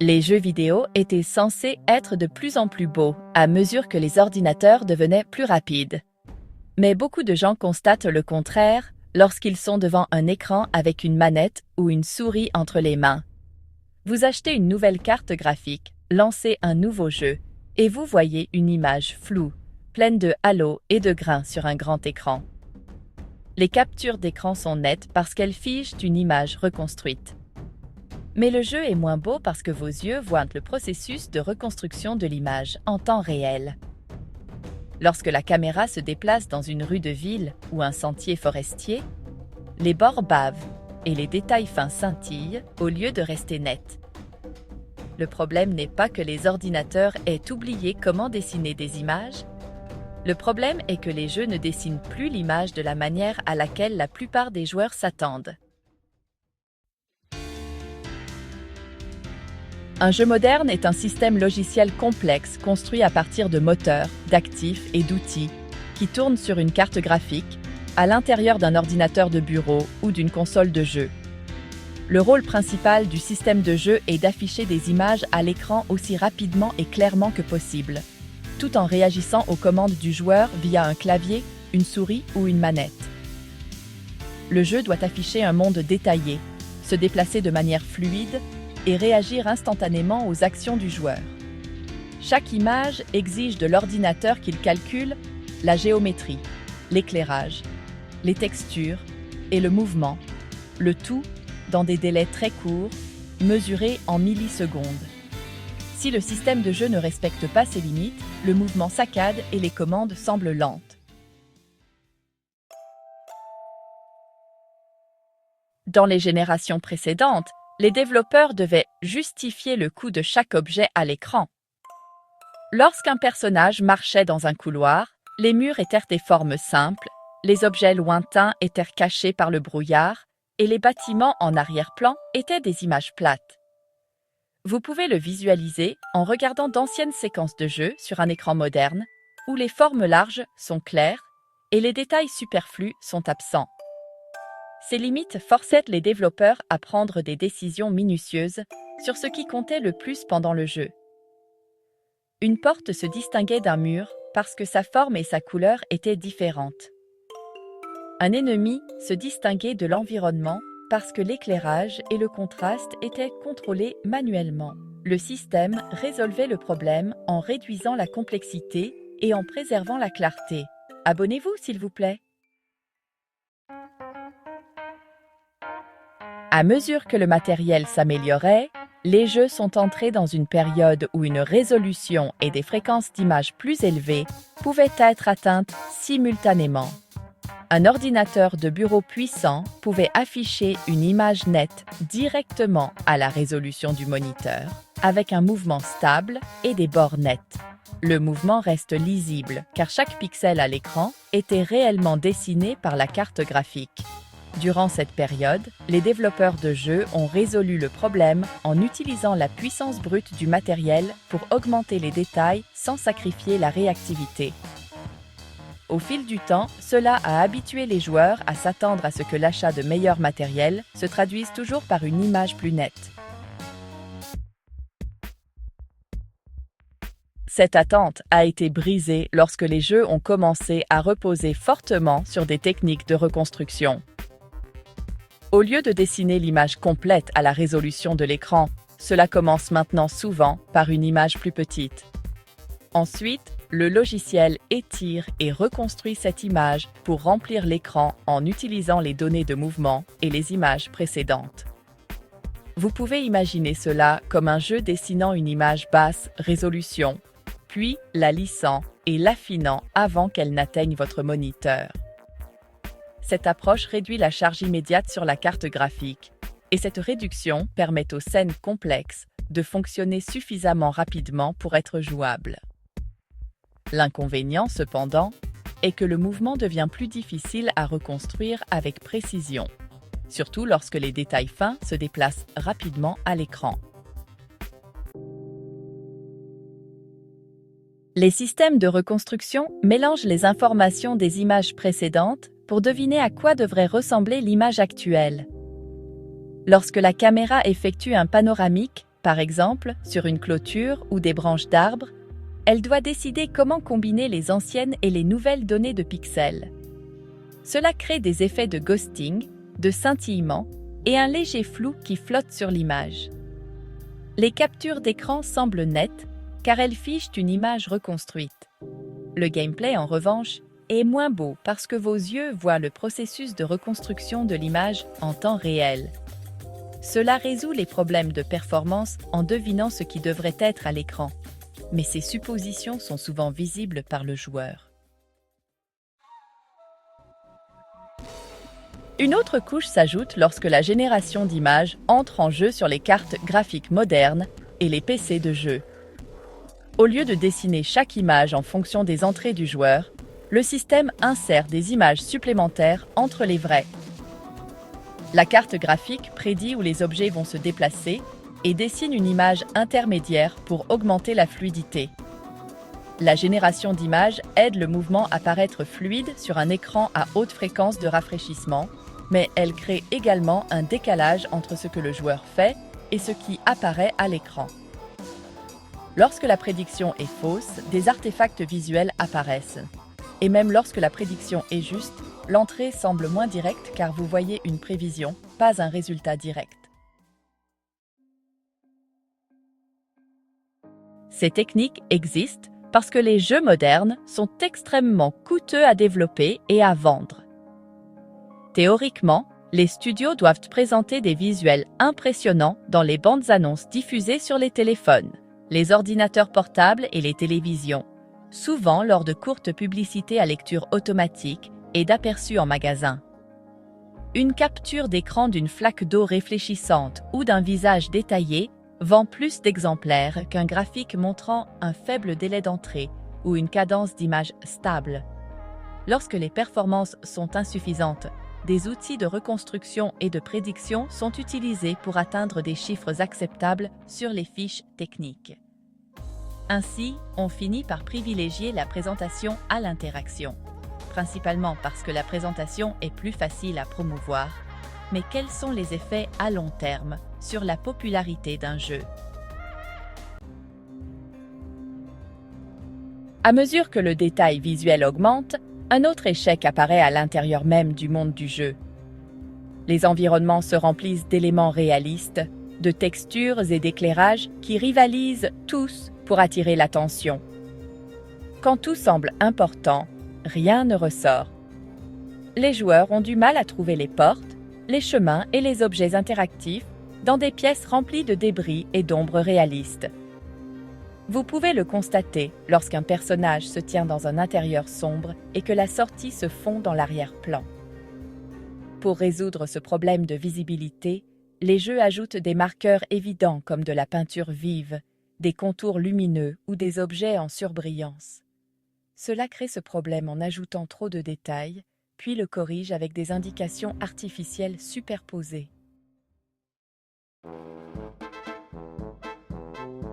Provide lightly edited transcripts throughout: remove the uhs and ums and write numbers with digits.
Les jeux vidéo étaient censés être de plus en plus beaux à mesure que les ordinateurs devenaient plus rapides. Mais beaucoup de gens constatent le contraire lorsqu'ils sont devant un écran avec une manette ou une souris entre les mains. Vous achetez une nouvelle carte graphique, lancez un nouveau jeu, et vous voyez une image floue, pleine de halos et de grains sur un grand écran. Les captures d'écran sont nettes parce qu'elles figent une image reconstruite. Mais le jeu est moins beau parce que vos yeux voient le processus de reconstruction de l'image en temps réel. Lorsque la caméra se déplace dans une rue de ville ou un sentier forestier, les bords bavent et les détails fins scintillent au lieu de rester nets. Le problème n'est pas que les ordinateurs aient oublié comment dessiner des images. Le problème est que les jeux ne dessinent plus l'image de la manière à laquelle la plupart des joueurs s'attendent. Un jeu moderne est un système logiciel complexe construit à partir de moteurs, d'actifs et d'outils qui tournent sur une carte graphique, à l'intérieur d'un ordinateur de bureau ou d'une console de jeu. Le rôle principal du système de jeu est d'afficher des images à l'écran aussi rapidement et clairement que possible, tout en réagissant aux commandes du joueur via un clavier, une souris ou une manette. Le jeu doit afficher un monde détaillé, se déplacer de manière fluide et réagir instantanément aux actions du joueur. Chaque image exige de l'ordinateur qu'il calcule la géométrie, l'éclairage, les textures et le mouvement, le tout dans des délais très courts, mesurés en millisecondes. Si le système de jeu ne respecte pas ces limites, le mouvement saccade et les commandes semblent lentes. Dans les générations précédentes, les développeurs devaient justifier le coût de chaque objet à l'écran. Lorsqu'un personnage marchait dans un couloir, les murs étaient des formes simples, les objets lointains étaient cachés par le brouillard et les bâtiments en arrière-plan étaient des images plates. Vous pouvez le visualiser en regardant d'anciennes séquences de jeu sur un écran moderne où les formes larges sont claires et les détails superflus sont absents. Ces limites forçaient les développeurs à prendre des décisions minutieuses sur ce qui comptait le plus pendant le jeu. Une porte se distinguait d'un mur parce que sa forme et sa couleur étaient différentes. Un ennemi se distinguait de l'environnement parce que l'éclairage et le contraste étaient contrôlés manuellement. Le système résolvait le problème en réduisant la complexité et en préservant la clarté. Abonnez-vous, s'il vous plaît. À mesure que le matériel s'améliorait, les jeux sont entrés dans une période où une résolution et des fréquences d'images plus élevées pouvaient être atteintes simultanément. Un ordinateur de bureau puissant pouvait afficher une image nette directement à la résolution du moniteur, avec un mouvement stable et des bords nets. Le mouvement reste lisible car chaque pixel à l'écran était réellement dessiné par la carte graphique. Durant cette période, les développeurs de jeux ont résolu le problème en utilisant la puissance brute du matériel pour augmenter les détails sans sacrifier la réactivité. Au fil du temps, cela a habitué les joueurs à s'attendre à ce que l'achat de meilleur matériel se traduise toujours par une image plus nette. Cette attente a été brisée lorsque les jeux ont commencé à reposer fortement sur des techniques de reconstruction. Au lieu de dessiner l'image complète à la résolution de l'écran, cela commence maintenant souvent par une image plus petite. Ensuite, le logiciel étire et reconstruit cette image pour remplir l'écran en utilisant les données de mouvement et les images précédentes. Vous pouvez imaginer cela comme un jeu dessinant une image basse résolution, puis la lissant et l'affinant avant qu'elle n'atteigne votre moniteur. Cette approche réduit la charge immédiate sur la carte graphique, et cette réduction permet aux scènes complexes de fonctionner suffisamment rapidement pour être jouables. L'inconvénient, cependant, est que le mouvement devient plus difficile à reconstruire avec précision, surtout lorsque les détails fins se déplacent rapidement à l'écran. Les systèmes de reconstruction mélangent les informations des images précédentes pour deviner à quoi devrait ressembler l'image actuelle. Lorsque la caméra effectue un panoramique, par exemple sur une clôture ou des branches d'arbres, elle doit décider comment combiner les anciennes et les nouvelles données de pixels. Cela crée des effets de ghosting, de scintillement et un léger flou qui flotte sur l'image. Les captures d'écran semblent nettes car elles fichent une image reconstruite. Le gameplay, en revanche, est moins beau parce que vos yeux voient le processus de reconstruction de l'image en temps réel. Cela résout les problèmes de performance en devinant ce qui devrait être à l'écran, mais ces suppositions sont souvent visibles par le joueur. Une autre couche s'ajoute lorsque la génération d'images entre en jeu sur les cartes graphiques modernes et les PC de jeu. Au lieu de dessiner chaque image en fonction des entrées du joueur, le système insère des images supplémentaires entre les vraies. La carte graphique prédit où les objets vont se déplacer et dessine une image intermédiaire pour augmenter la fluidité. La génération d'images aide le mouvement à paraître fluide sur un écran à haute fréquence de rafraîchissement, mais elle crée également un décalage entre ce que le joueur fait et ce qui apparaît à l'écran. Lorsque la prédiction est fausse, des artefacts visuels apparaissent. Et même lorsque la prédiction est juste, l'entrée semble moins directe car vous voyez une prévision, pas un résultat direct. Ces techniques existent parce que les jeux modernes sont extrêmement coûteux à développer et à vendre. Théoriquement, les studios doivent présenter des visuels impressionnants dans les bandes annonces diffusées sur les téléphones, les ordinateurs portables et les télévisions, souvent lors de courtes publicités à lecture automatique et d'aperçus en magasin. Une capture d'écran d'une flaque d'eau réfléchissante ou d'un visage détaillé vend plus d'exemplaires qu'un graphique montrant un faible délai d'entrée ou une cadence d'image stable. Lorsque les performances sont insuffisantes, des outils de reconstruction et de prédiction sont utilisés pour atteindre des chiffres acceptables sur les fiches techniques. Ainsi, on finit par privilégier la présentation à l'interaction, principalement parce que la présentation est plus facile à promouvoir. Mais quels sont les effets à long terme sur la popularité d'un jeu? À mesure que le détail visuel augmente, un autre échec apparaît à l'intérieur même du monde du jeu. Les environnements se remplissent d'éléments réalistes, de textures et d'éclairages qui rivalisent tous pour attirer l'attention. Quand tout semble important, rien ne ressort. Les joueurs ont du mal à trouver les portes, les chemins et les objets interactifs dans des pièces remplies de débris et d'ombres réalistes. Vous pouvez le constater lorsqu'un personnage se tient dans un intérieur sombre et que la sortie se fond dans l'arrière-plan. Pour résoudre ce problème de visibilité, les jeux ajoutent des marqueurs évidents comme de la peinture vive, des contours lumineux ou des objets en surbrillance. Cela crée ce problème en ajoutant trop de détails, puis le corrige avec des indications artificielles superposées.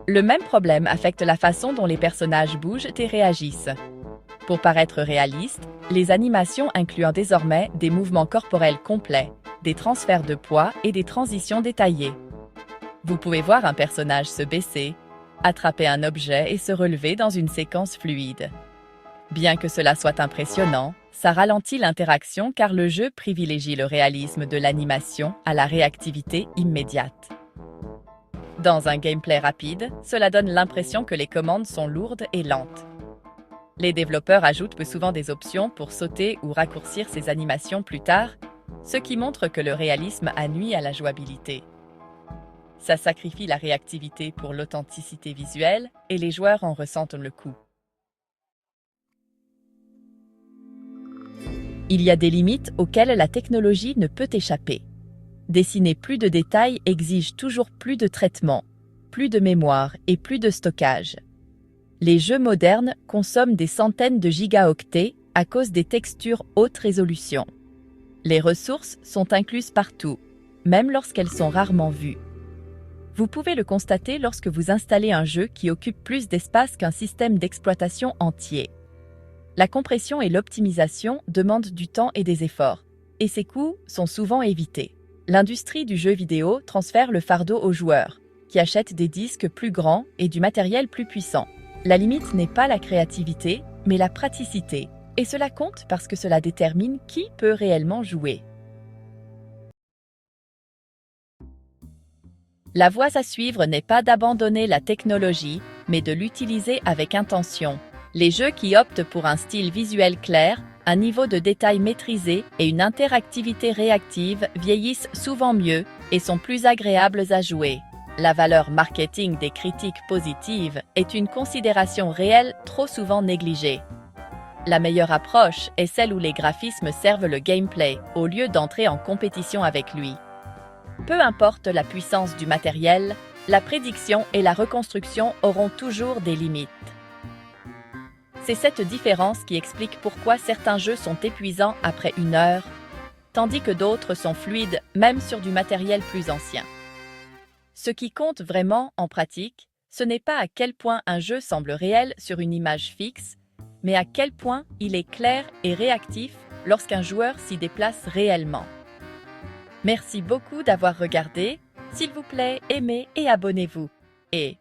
Le même problème affecte la façon dont les personnages bougent et réagissent. Pour paraître réalistes, les animations incluent désormais des mouvements corporels complets, des transferts de poids et des transitions détaillées. Vous pouvez voir un personnage se baisser, attraper un objet et se relever dans une séquence fluide. Bien que cela soit impressionnant, ça ralentit l'interaction car le jeu privilégie le réalisme de l'animation à la réactivité immédiate. Dans un gameplay rapide, cela donne l'impression que les commandes sont lourdes et lentes. Les développeurs ajoutent peu souvent des options pour sauter ou raccourcir ces animations plus tard, ce qui montre que le réalisme a nui à la jouabilité. Ça sacrifie la réactivité pour l'authenticité visuelle et les joueurs en ressentent le coût. Il y a des limites auxquelles la technologie ne peut échapper. Dessiner plus de détails exige toujours plus de traitement, plus de mémoire et plus de stockage. Les jeux modernes consomment des centaines de gigaoctets à cause des textures haute résolution. Les ressources sont incluses partout, même lorsqu'elles sont rarement vues. Vous pouvez le constater lorsque vous installez un jeu qui occupe plus d'espace qu'un système d'exploitation entier. La compression et l'optimisation demandent du temps et des efforts, et ces coûts sont souvent évités. L'industrie du jeu vidéo transfère le fardeau aux joueurs, qui achètent des disques plus grands et du matériel plus puissant. La limite n'est pas la créativité, mais la praticité. Et cela compte parce que cela détermine qui peut réellement jouer. La voie à suivre n'est pas d'abandonner la technologie, mais de l'utiliser avec intention. Les jeux qui optent pour un style visuel clair, un niveau de détail maîtrisé et une interactivité réactive vieillissent souvent mieux et sont plus agréables à jouer. La valeur marketing des critiques positives est une considération réelle trop souvent négligée. La meilleure approche est celle où les graphismes servent le gameplay au lieu d'entrer en compétition avec lui. Peu importe la puissance du matériel, la prédiction et la reconstruction auront toujours des limites. C'est cette différence qui explique pourquoi certains jeux sont épuisants après 1 heure, tandis que d'autres sont fluides même sur du matériel plus ancien. Ce qui compte vraiment en pratique, ce n'est pas à quel point un jeu semble réel sur une image fixe, mais à quel point il est clair et réactif lorsqu'un joueur s'y déplace réellement. Merci beaucoup d'avoir regardé. S'il vous plaît, aimez et abonnez-vous. Et